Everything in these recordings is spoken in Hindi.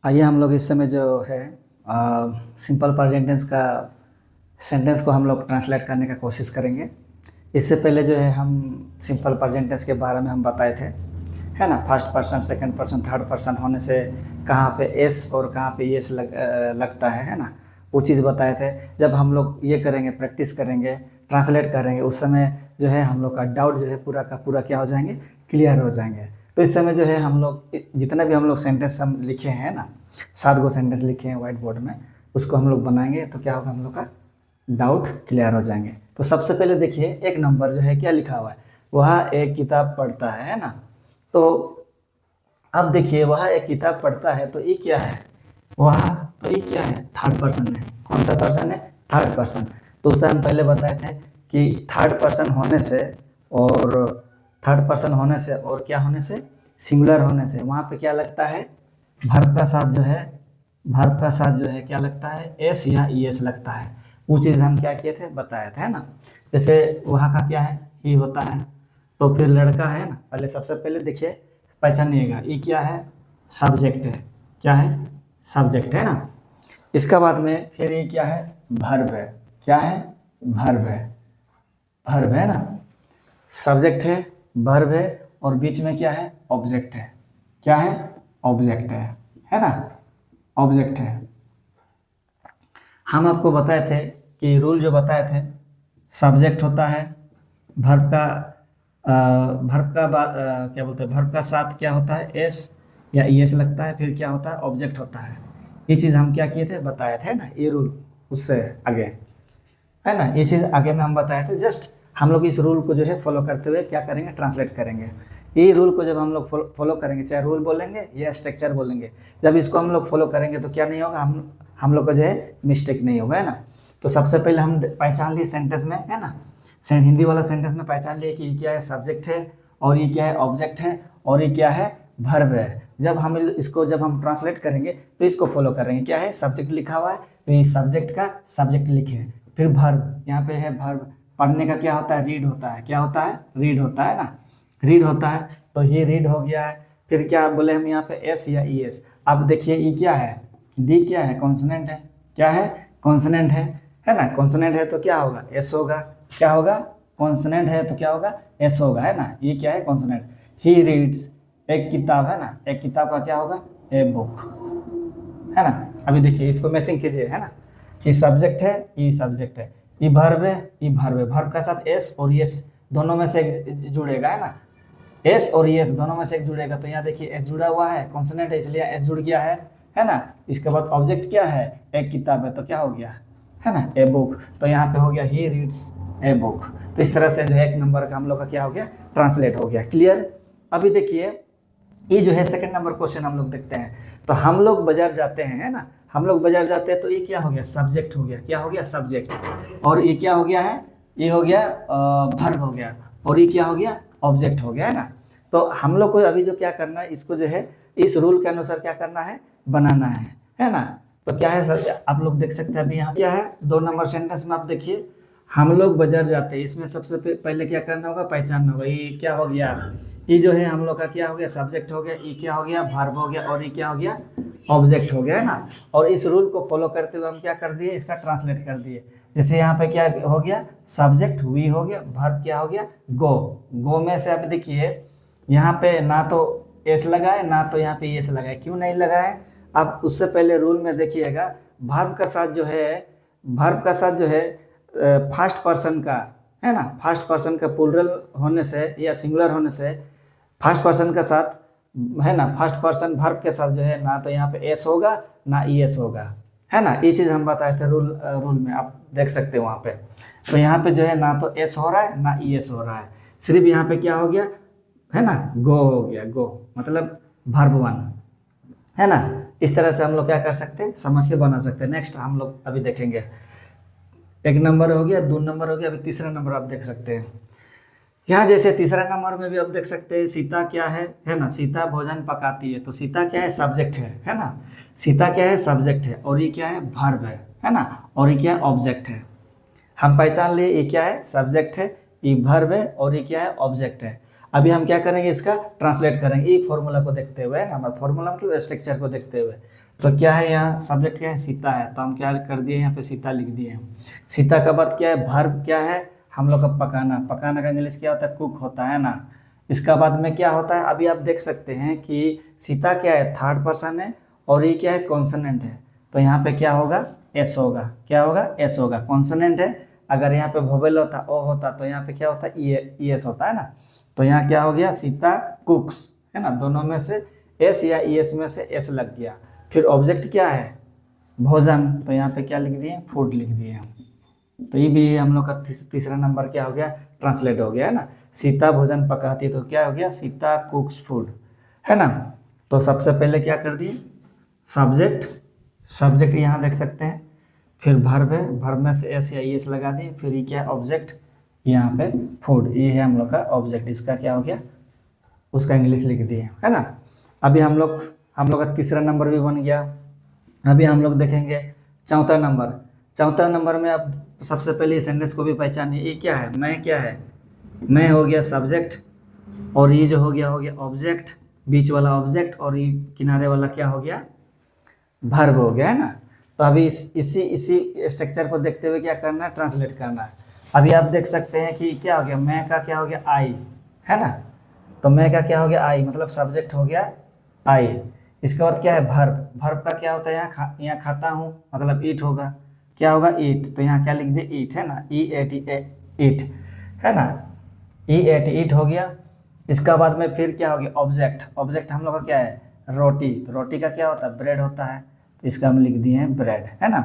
आइए हम लोग इस समय जो है सिंपल प्रेजेंट टेंस का सेंटेंस को हम लोग ट्रांसलेट करने का कोशिश करेंगे। इससे पहले जो है हम सिंपल प्रेजेंट टेंस के बारे में हम बताए थे, है ना। First person, second person, third person होने से कहाँ पे एस और कहाँ पे एस लगता है ना। वो चीज़ बताए थे। जब हम लोग ये करेंगे, प्रैक्टिस करेंगे, ट्रांसलेट करेंगे, उस समय जो है हम लोग का डाउट जो है पूरा का पूरा क्या हो जाएंगे, क्लियर हो जाएंगे। तो इस समय जो है हम लोग जितना भी हम लोग सेंटेंस हम लिखे हैं ना, 7 गो सेंटेंस लिखे हैं व्हाइट बोर्ड में, उसको हम लोग बनाएंगे तो क्या होगा, हम लोग का डाउट क्लियर हो जाएंगे। तो सबसे पहले देखिए, एक नंबर जो है क्या लिखा हुआ है, वह एक किताब पढ़ता है ना। तो अब देखिए, वह एक किताब पढ़ता है, तो ये क्या है, वह, तो ये क्या है, थर्ड पर्सन है। कौन सा पर्सन है, थर्ड पर्सन। तो उसे हम पहले बताए थे कि थर्ड पर्सन होने से और थर्ड पर्सन होने से और क्या होने से, सिंगुलर होने से वहाँ पे क्या लगता है, वर्ब का साथ जो है, वर्ब का साथ जो है क्या लगता है, एस या ईएस लगता है। वो चीज़ हम क्या किए थे, बताए थे, है ना। जैसे वहाँ का क्या है, ही होता है, तो फिर लड़का है ना। पहले सबसे पहले देखिए, पहचानिएगा, ये क्या है, सब्जेक्ट है। क्या है, सब्जेक्ट है ना। इसका बाद में फिर ये क्या है, वर्ब है। क्या है, वर्ब है, वर्ब है ना। सब्जेक्ट है, वर्ब है, और बीच में क्या है, ऑब्जेक्ट है। क्या है, ऑब्जेक्ट है ना, ऑब्जेक्ट है। हम आपको बताए थे कि रूल जो बताए थे, सब्जेक्ट होता है, वर्ब का क्या बोलते हैं, वर्ब का साथ क्या होता है, एस या ईएस लगता है, फिर क्या होता है, ऑब्जेक्ट होता है। ये चीज़ हम क्या किए थे, बताए थे ना, ये रूल उससे आगे, है ना। ये चीज़ आगे में हम बताए थे। जस्ट हम लोग इस रूल को जो है फॉलो करते हुए क्या करेंगे, ट्रांसलेट करेंगे। ये रूल को जब हम लोग फॉलो करेंगे, चाहे रूल बोलेंगे या स्ट्रक्चर बोलेंगे, जब इसको हम लोग फॉलो करेंगे तो क्या नहीं होगा, हम लोग को जो है मिस्टेक नहीं होगा, है ना। तो सबसे पहले हम पहचान लिए सेंटेंस में, है ना, हिंदी वाला सेंटेंस में पहचान लिए कि ये क्या है, सब्जेक्ट है, और ये क्या है, ऑब्जेक्ट है, और ये क्या है, वर्ब है। जब हम इसको जब हम ट्रांसलेट करेंगे तो इसको फॉलो करेंगे। क्या है, सब्जेक्ट लिखा हुआ है, तो ये सब्जेक्ट का सब्जेक्ट लिखे। फिर वर्ब, यहाँ पे है वर्ब। पढ़ने का क्या होता है, रीड होता है। क्या होता है, रीड होता है ना, रीड होता है। तो ये रीड हो गया है। फिर क्या बोले हम यहाँ पे, एस या ई एस। अब देखिए, ई क्या है, डी क्या है, कॉन्सोनेंट है। क्या है, कॉन्सोनेंट है ना। कॉन्सोनेंट है तो क्या होगा, एस होगा। क्या होगा, कॉन्सोनेंट है तो क्या होगा, एस होगा, है ना। ये क्या है, कॉन्सोनेंट। ही रीड्स, एक किताब है ना, एक किताब का क्या होगा, ए बुक, है ना। अभी देखिए, इसको मैचिंग कीजिए, है ना। ये सब्जेक्ट है, ये सब्जेक्ट है, ये वर्ब है, ये वर्ब है। वर्ब का साथ एस और एस दोनों में से एक जुड़ेगा, है ना। एस और एस दोनों में से एक जुड़ेगा। तो यहाँ देखिए, एस जुड़ा हुआ है, कॉन्सोनेंट है, इसलिए एस जुड़ गया है ना। इसके बाद ऑब्जेक्ट क्या है, एक किताब है, तो क्या हो गया, है ना, ए बुक। तो यहाँ पे हो गया, ही रीड्स ए बुक। तो इस तरह से जो है एक नंबर का हम लोग का क्या हो गया, ट्रांसलेट हो गया। क्लियर। अभी देखिए, ये जो है सेकंड नंबर क्वेश्चन हम लोग देखते हैं। तो हम लोग बाजार जाते हैं, है ना, हम लोग बाजार जाते हैं, तो ये क्या हो गया, सब्जेक्ट हो गया। क्या हो गया, सब्जेक्ट। और ये क्या हो गया है, ये हो गया वर्ब हो गया, और ये क्या हो गया, ऑब्जेक्ट हो गया, है ना। तो हम लोग को अभी जो क्या करना है, इसको जो है इस रूल के अनुसार क्या करना है, बनाना है ना। तो क्या है सर, आप लोग देख सकते हैं अभी यहाँ क्या है, 2 नंबर सेंटेंस में आप देखिए, हम लोग बाजार जाते हैं, इसमें सबसे पहले क्या करना होगा, पहचानना होगा। ये क्या हो गया, ये जो है हम लोग का क्या हो गया, सब्जेक्ट हो गया, ये क्या हो गया, वर्ब हो गया, और ये क्या हो गया, ऑब्जेक्ट हो गया, है ना। और इस रूल को फॉलो करते हुए हम क्या कर दिए, इसका ट्रांसलेट कर दिए। जैसे यहाँ पे क्या हो गया, सब्जेक्ट वी हो गया, वर्ब क्या हो गया, गो। गो में से आप देखिए, यहाँ पे ना तो एस लगाए, ना तो यहाँ पे एस लगाए। क्यों नहीं लगाए, आप उससे पहले रूल में देखिएगा, वर्ब का साथ जो है, वर्ब का साथ जो है फर्स्ट पर्सन का, है ना, फर्स्ट पर्सन का प्लूरल होने से या सिंगुलर होने से, फर्स्ट पर्सन का साथ, है ना, फर्स्ट पर्सन वर्ब के साथ जो है, ना तो यहाँ पे एस होगा, ना ई एस होगा, है ना। ये चीज़ हम बताए थे रूल में, आप देख सकते हो वहाँ पे। तो यहाँ पे जो है ना तो एस हो रहा है, ना ई एस हो रहा है, सिर्फ यहाँ पे क्या हो गया, है ना, गो हो गया, गो मतलब वर्ब 1, है ना। इस तरह से हम लोग क्या कर सकते हैं, समझ के बना सकते हैं। नेक्स्ट हम लोग अभी देखेंगे, 1 नंबर हो गया, 2 नंबर हो गया, अभी तीसरा नंबर आप देख सकते हैं। यहाँ जैसे तीसरा नंबर में भी आप देख सकते हैं, सीता क्या है ना, सीता भोजन पकाती है। तो सीता क्या है, सब्जेक्ट है ना। सीता क्या है, सब्जेक्ट है, और ये क्या है, वर्ब है ना, और ये क्या है, ऑब्जेक्ट है। हम पहचान लिए, ये क्या है, सब्जेक्ट है, ये वर्ब है, और ये क्या है, ऑब्जेक्ट है। अभी हम क्या करेंगे, इसका ट्रांसलेट करेंगे ये फॉर्मूला को देखते हुए, है ना, हमारा फॉर्मूला मतलब स्ट्रक्चर को देखते हुए। तो क्या है यहाँ सब्जेक्ट क्या है, सीता है, तो हम क्या कर दिए यहाँ पे सीता लिख दिए हैं। सीता का बाद क्या है, वर्ब क्या है हम लोग का पकाना, पकाना का इंग्लिश क्या होता है, कुक होता है ना। इसका बाद में क्या होता है, अभी आप देख सकते हैं कि सीता क्या है, थर्ड पर्सन है और ये क्या है, कॉन्सोनेंट है। तो यहाँ पे क्या होगा, एस होगा, क्या होगा, एस होगा, कॉन्सोनेंट है। अगर यहाँ पे वोवेल होता, ओ होता, तो यहाँ पे क्या होता है, ई एस होता है ना। तो यहाँ क्या हो गया, सीता कुक्स, है ना, दोनों में से एस या ई एस में से एस लग गया। फिर ऑब्जेक्ट क्या है, भोजन, तो यहाँ पे क्या लिख दिए, फूड लिख दिए। तो ये भी हम लोग का तीसरा नंबर क्या हो गया, ट्रांसलेट हो गया, है ना। सीता भोजन पकाती, तो क्या हो गया, सीता कुक्स फूड, है ना। तो सबसे पहले क्या कर दिए, सब्जेक्ट, सब्जेक्ट यहाँ देख सकते हैं, फिर वर्ब है, वर्ब में से एस या ई एस लगा दिए, फिर ये क्या है, ऑब्जेक्ट, यहाँ पे फूड, ये है हम लोग का ऑब्जेक्ट, इसका क्या हो गया, उसका इंग्लिश लिख दिए, है ना। अभी हम लोग का तीसरा नंबर भी बन गया। अभी हम लोग देखेंगे चौथा नंबर। चौथा नंबर में अब सबसे पहले सेंटेंस को भी पहचानिए, ये क्या है, मैं क्या है, मैं हो गया सब्जेक्ट, और ये जो हो गया ऑब्जेक्ट, बीच वाला ऑब्जेक्ट, और ये किनारे वाला क्या हो गया, वर्ब हो गया, है ना। तो अभी इसी स्ट्रक्चर को देखते हुए क्या करना है, ट्रांसलेट करना है। अभी आप देख सकते हैं कि क्या हो गया, मैं का क्या हो गया, आई, है ना। तो मैं का क्या हो गया, आई, मतलब सब्जेक्ट हो गया आई। इसके बाद क्या है, वर्ब, वर्ब का क्या होता है, यहाँ खाता हूँ, मतलब ईट होगा, क्या होगा, ईट, तो यहाँ क्या लिख दे, ईट, है ना, ई एट ईट, है ना, ई एट ईट हो गया। इसका बाद में फिर क्या हो गया, ऑब्जेक्ट, ऑब्जेक्ट हम लोग का क्या है, रोटी, तो रोटी का क्या होता है, ब्रेड होता है, तो इसका हम लिख दिए हैं ब्रेड, है ना।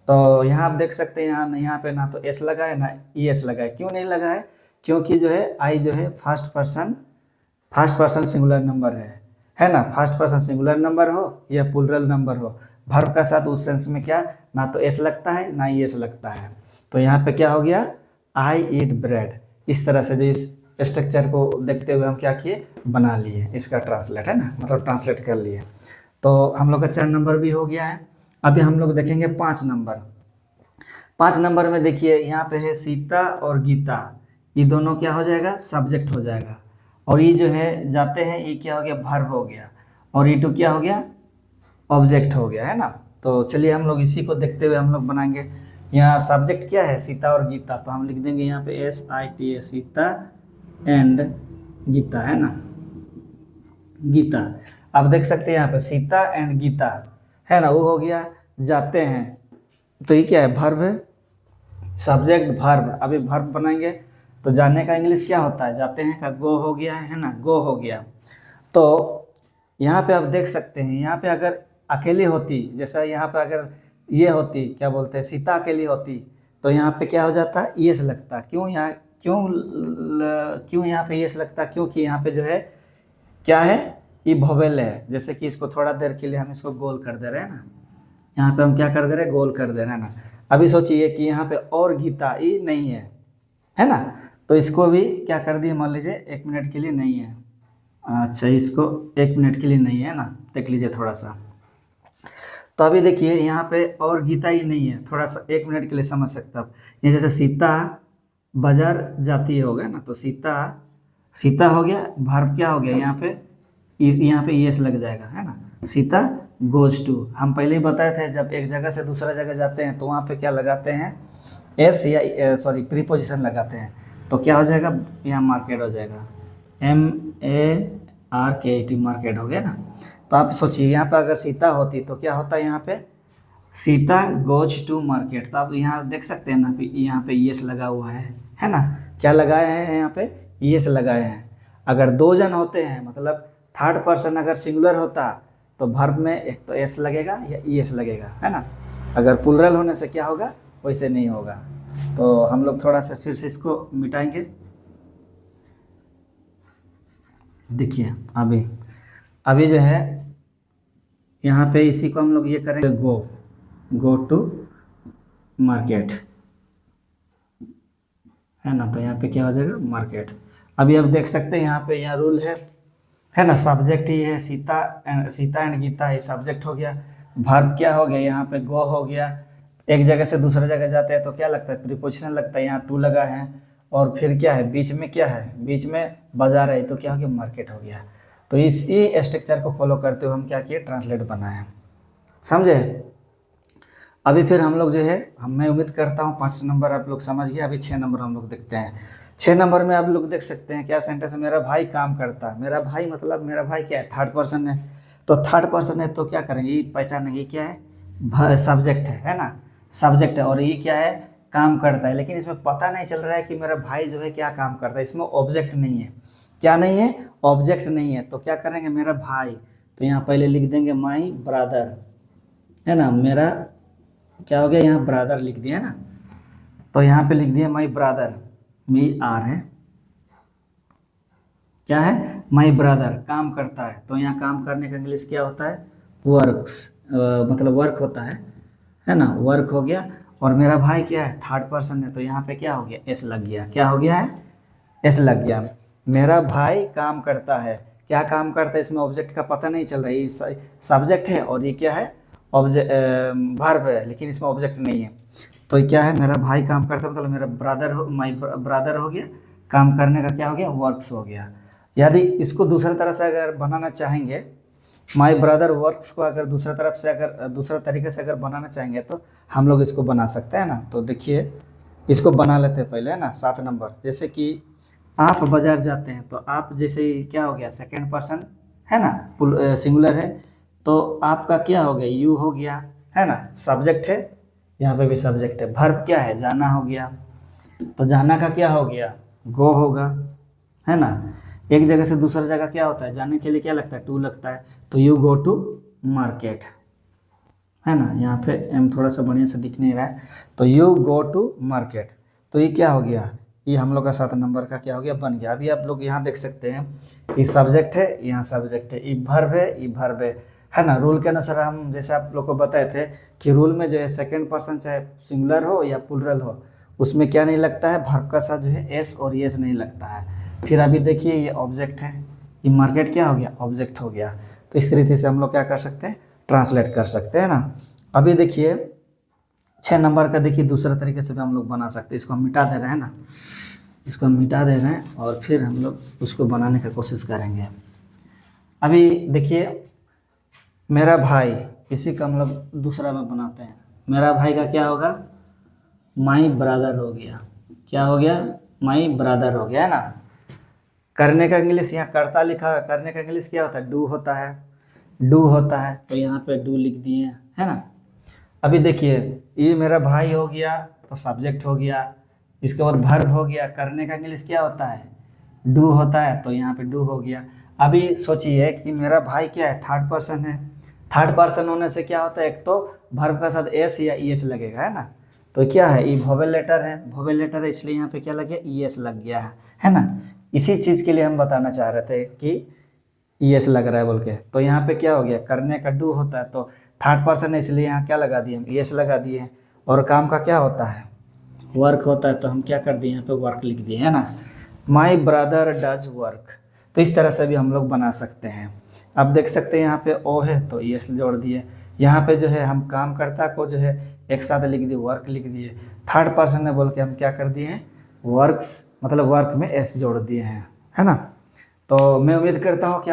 तो यहाँ आप देख सकते हैं, यहाँ पे ना तो एस लगा है ना ई एस लगा है, क्यों नहीं लगा है, क्योंकि जो है आई जो है फर्स्ट पर्सन सिंगुलर नंबर है ना। फर्स्ट पर्सन सिंगुलर नंबर हो या प्लूरल नंबर हो, वर्ब का साथ उस सेंस में क्या, ना तो एस लगता है ना ई एस लगता है। तो यहाँ पे क्या हो गया, आई ईट ब्रेड। इस तरह से जो इस स्ट्रक्चर को देखते हुए हम क्या किए, बना लिए इसका ट्रांसलेट, है ना, मतलब ट्रांसलेट कर लिए। तो हम लोग का 4 नंबर भी हो गया है। अभी हम लोग देखेंगे 5 नंबर। 5 नंबर में देखिए यहाँ पे है सीता और गीता, ये दोनों क्या हो जाएगा, सब्जेक्ट हो जाएगा, और ये जो है जाते हैं, ये क्या हो गया, वर्ब हो गया, और ये टू क्या हो गया, ऑब्जेक्ट हो गया, है ना। तो चलिए हम लोग इसी को देखते हुए हम लोग बनाएंगे। यहाँ सब्जेक्ट क्या है, सीता और गीता, तो हम लिख देंगे यहाँ पे S I T A, Sita and Gita, है ना, गीता। आप देख सकते हैं यहाँ पे सीता एंड गीता, है ना, वो हो गया जाते हैं, तो ये क्या है, वर्ब है, सब्जेक्ट वर्ब। अभी वर्ब बनाएंगे तो जाने का इंग्लिश क्या होता है, जाते हैं का गो हो गया है ना, गो हो गया। तो यहाँ पे आप देख सकते हैं, यहाँ पे अगर अकेली होती, जैसा यहाँ पे अगर ये होती, क्या बोलते हैं, सीता अकेली होती, तो यहाँ पे क्या हो जाता, यस लगता, क्यों यहाँ क्यों यहाँ पे यस लगता, क्योंकि यहाँ पे जो है क्या है, ये वोवेल है। जैसे कि इसको थोड़ा देर के लिए हम इसको गोल कर दे रहे हैं ना, यहाँ पे हम क्या कर दे रहे हैं, गोल कर दे रहे हैं ना। अभी सोचिए कि यहाँ पे और गीता ये नहीं है ना, तो इसको भी क्या कर दिए, मान लीजिए 1 मिनट के लिए नहीं है, अच्छा इसको 1 मिनट के लिए नहीं है ना, देख लीजिए थोड़ा सा। तो अभी देखिए यहाँ पे और गीता ही नहीं है, थोड़ा सा 1 मिनट के लिए समझ सकते आप। ये जैसे सीता बाजार जाती हो गया ना, तो सीता हो गया, वर्ब क्या हो गया, यहाँ पे यस लग जाएगा, है ना, सीता गोज टू। हम पहले ही बताए थे, जब एक जगह से दूसरा जगह जाते हैं तो वहाँ पे क्या लगाते हैं, एस या सॉरी प्रीपोजिशन लगाते हैं, तो क्या हो जाएगा, यहाँ मार्केट हो जाएगा, MARKET, मार्केट हो गया ना। तो आप सोचिए यहाँ पे अगर सीता होती तो क्या होता है, यहाँ पे सीता गोज टू मार्केट। तो आप यहाँ देख सकते हैं ना, यहाँ पे यस लगा हुआ है ना, क्या लगाए हैं यहाँ पे, यस लगाए हैं। अगर 2 जन होते हैं, मतलब थर्ड पर्सन अगर सिंगुलर होता तो वर्ब में एक तो एस लगेगा या ईएस लगेगा, है ना। अगर प्लूरल होने से क्या होगा, वैसे नहीं होगा। तो हम लोग थोड़ा सा फिर से इसको मिटाएंगे। देखिए अभी जो है यहाँ पे इसी को हम लोग ये करेंगे, गो टू मार्केट, है ना, तो यहाँ पे क्या हो जाएगा, मार्केट। अभी आप देख सकते हैं यहाँ रूल है ना, सब्जेक्ट ही है, सीता एंड गीता, ये सब्जेक्ट हो गया। वर्ब क्या हो गया, यहाँ पे गो हो गया। एक जगह से दूसरे जगह जाते हैं तो क्या लगता है, प्रीपोजिशन लगता है, यहाँ टू लगा है, और फिर क्या है बीच में, क्या है बीच में बाजार है, तो क्या हो गया मार्केट हो गया। तो इसी स्ट्रक्चर को फॉलो करते हुए हम क्या किए, ट्रांसलेट बनाए, समझे। अभी फिर हम लोग जो है, मैं उम्मीद करता हूँ 5 नंबर आप लोग समझ गए। अभी 6 नंबर हम लोग देखते हैं। 6 नंबर में आप लोग देख सकते हैं क्या सेंटेंस है, मेरा भाई काम करता है। मेरा भाई मतलब मेरा भाई क्या है, थर्ड पर्सन है। तो थर्ड पर्सन है तो क्या करेंगे, ये पहचानेंगे क्या है, सब्जेक्ट है ना, सब्जेक्ट है। और ये क्या है, काम करता है। लेकिन इसमें पता नहीं चल रहा है कि मेरा भाई जो है क्या काम करता है, इसमें ऑब्जेक्ट नहीं है। क्या नहीं है, ऑब्जेक्ट नहीं है। तो क्या करेंगे, मेरा भाई, तो यहाँ पहले लिख देंगे माई ब्रदर, है ना। मेरा क्या हो गया, यहाँ ब्रदर लिख दिया है ना, तो यहाँ पे लिख दिया माई ब्रदर, मी आर है, क्या है, माई ब्रदर काम करता है। तो यहाँ काम करने का इंग्लिश क्या होता है, वर्क्स, मतलब वर्क होता है ना, वर्क हो गया। और मेरा भाई क्या है, थर्ड पर्सन है, तो यहाँ पे क्या हो गया, एस लग गया। क्या हो गया है, एस लग गया। मेरा भाई काम करता है, क्या काम करता है, इसमें ऑब्जेक्ट का पता नहीं चल रहा है। ये सब्जेक्ट है और ये क्या है, ऑब्जेक्ट वर्ब है, लेकिन इसमें ऑब्जेक्ट नहीं है। तो ये क्या है, मेरा भाई काम करता है, मतलब मेरा ब्रदर हो, माई ब्रदर हो गया, काम करने का क्या हो गया, वर्क्स हो गया। यदि इसको दूसरी तरह से अगर बनाना चाहेंगे, माई ब्रदर वर्क्स को अगर दूसरा तरफ से, अगर दूसरा तरीके से अगर बनाना चाहेंगे, तो हम लोग इसको बना सकते हैं ना। तो देखिए इसको बना लेते हैं पहले, है ना। 7 नंबर, जैसे कि आप बाजार जाते हैं, तो आप जैसे ही क्या हो गया, सेकेंड पर्सन है ना, सिंगुलर है, तो आपका क्या हो गया, यू हो गया, है ना। सब्जेक्ट है, यहाँ पे भी सब्जेक्ट है। वर्ब क्या है, जाना हो गया, तो जाना का क्या हो गया, गो होगा, है ना। एक जगह से दूसरी जगह क्या होता है, जाने के लिए क्या लगता है, टू लगता है, तो यू गो टू मार्केट, है ना। यहाँ पे एम थोड़ा सा बढ़िया से दिख नहीं रहा है, तो यू गो टू मार्केट। तो ये क्या हो गया, ये हम लोग का 7 नंबर का क्या हो गया, बन गया। अभी आप लोग यहाँ देख सकते हैं, ये सब्जेक्ट है, यहाँ सब्जेक्ट है, ये वर्ब है, ये वर्ब है ना। रूल के अनुसार हम जैसे आप लोग को बताए थे कि रूल में जो है सेकेंड पर्सन चाहे सिंगुलर हो या प्लूरल हो, उसमें क्या नहीं लगता है, वर्ब का साथ जो है एस और एस नहीं लगता है। फिर अभी देखिए ये ऑब्जेक्ट है, ये मार्केट क्या हो गया, ऑब्जेक्ट हो गया। तो इस तरीके से हम लोग क्या कर सकते हैं, ट्रांसलेट कर सकते हैं ना। अभी देखिए 6 नंबर का देखिए दूसरा तरीके से भी हम लोग बना सकते हैं। इसको हम मिटा दे रहे हैं ना, इसको हम मिटा दे रहे हैं और फिर हम लोग उसको बनाने की कोशिश करेंगे। अभी देखिए मेरा भाई, इसी का हम लोग दूसरा में बनाते हैं। मेरा भाई का क्या होगा, माई ब्रदर हो गया। क्या हो गया, माई ब्रदर हो गया, है ना। करने का इंग्लिश यहाँ करता लिखा है, करने का इंग्लिश क्या होता है, डू होता है, डू होता है, तो यहाँ पे डू लिख दिए, है ना। अभी देखिए ये मेरा भाई हो गया, तो सब्जेक्ट हो गया, इसके बाद वर्ब हो गया। करने का इंग्लिश क्या होता है, डू होता है, तो यहाँ पे डू हो गया। अभी सोचिए कि मेरा भाई क्या है, थर्ड पर्सन है। थर्ड पर्सन होने से क्या होता है, एक तो वर्ब का साथ एस या ई एस लगेगा, है ना। तो क्या है, ये वोवेल लेटर है, वोवेल लेटर है, इसलिए यहाँ पे क्या लग गया, ई एस लग गया है ना। इसी चीज़ के लिए हम बताना चाह रहे थे कि ई एस लग रहा है बोल के। तो यहाँ पे क्या हो गया, करने का डू होता है, तो थर्ड पर्सन है, इसलिए यहाँ क्या लगा दिए हम, ई एस लगा दिए। और काम का क्या होता है, वर्क होता है, तो हम क्या कर दिए, यहाँ पे वर्क लिख दिए, है ना। My brother does work. तो इस तरह से भी हम लोग बना सकते हैं। अब देख सकते हैं यहाँ पे ओ है, तो ई एस जोड़ दिए। यहाँ पे जो है हम काम करता को जो है एक साथ लिख दिए, वर्क लिख दिए। थर्ड पर्सन है बोल के हम क्या कर दिए हैं, वर्क्स, मतलब वर्क में एस जोड़ दिए हैं, है ना। तो मैं उम्मीद करता हूँ कि